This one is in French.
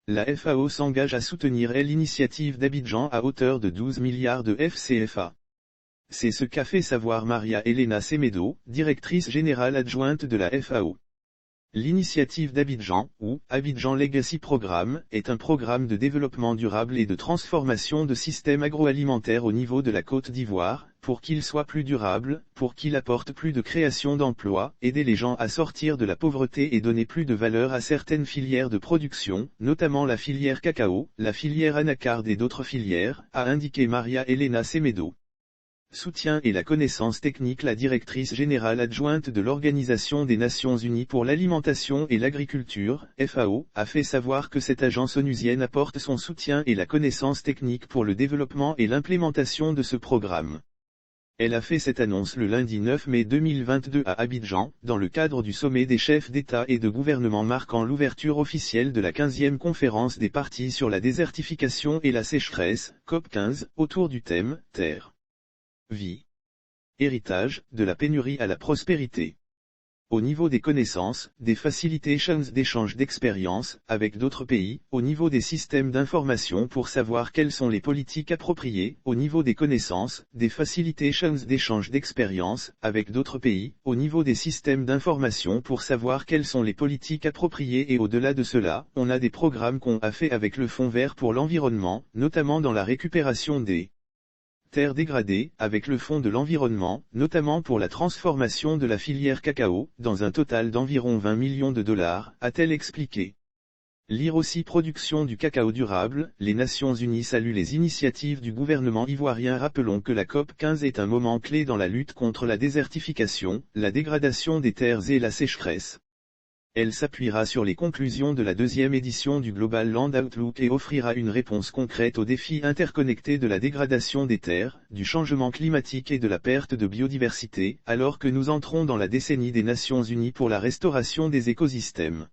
La FAO s'engage à soutenir l'initiative d'Abidjan à hauteur de 12 milliards de FCFA. C'est ce qu'a fait savoir Maria Elena Semedo, directrice générale adjointe de la FAO. L'initiative d'Abidjan, ou Abidjan Legacy Programme, est un programme de développement durable et de transformation de systèmes agroalimentaires au niveau de la Côte d'Ivoire, pour qu'il soit plus durable, pour qu'il apporte plus de création d'emplois, aider les gens à sortir de la pauvreté et donner plus de valeur à certaines filières de production, notamment la filière cacao, la filière anacarde et d'autres filières, a indiqué Maria Elena Semedo. Soutien et la connaissance technique. La directrice générale adjointe de l'Organisation des Nations Unies pour l'alimentation et l'agriculture, FAO, a fait savoir que cette agence onusienne apporte son soutien et la connaissance technique pour le développement et l'implémentation de ce programme. Elle a fait cette annonce le lundi 9 mai 2022 à Abidjan, dans le cadre du sommet des chefs d'État et de gouvernement marquant l'ouverture officielle de la 15e conférence des parties sur la désertification et la sécheresse, COP15, autour du thème « Terre. Vie. Héritage, de la pénurie à la prospérité. » Au niveau des connaissances, des facilitations d'échange d'expériences, avec d'autres pays, au niveau des systèmes d'information pour savoir quelles sont les politiques appropriées, au niveau des connaissances, des facilitations d'échange d'expériences, avec d'autres pays, au niveau des systèmes d'information pour savoir quelles sont les politiques appropriées et au-delà de cela, on a des programmes qu'on a fait avec le Fonds vert pour l'environnement, notamment dans la récupération des terres dégradées, avec le Fonds de l'environnement, notamment pour la transformation de la filière cacao, dans un total d'environ 20 millions de dollars, a-t-elle expliqué. Lire aussi production du cacao durable, les Nations Unies saluent les initiatives du gouvernement ivoirien. Rappelons que la COP15 est un moment clé dans la lutte contre la désertification, la dégradation des terres et la sécheresse. Elle s'appuiera sur les conclusions de la deuxième édition du Global Land Outlook et offrira une réponse concrète aux défis interconnectés de la dégradation des terres, du changement climatique et de la perte de biodiversité, alors que nous entrons dans la décennie des Nations Unies pour la restauration des écosystèmes.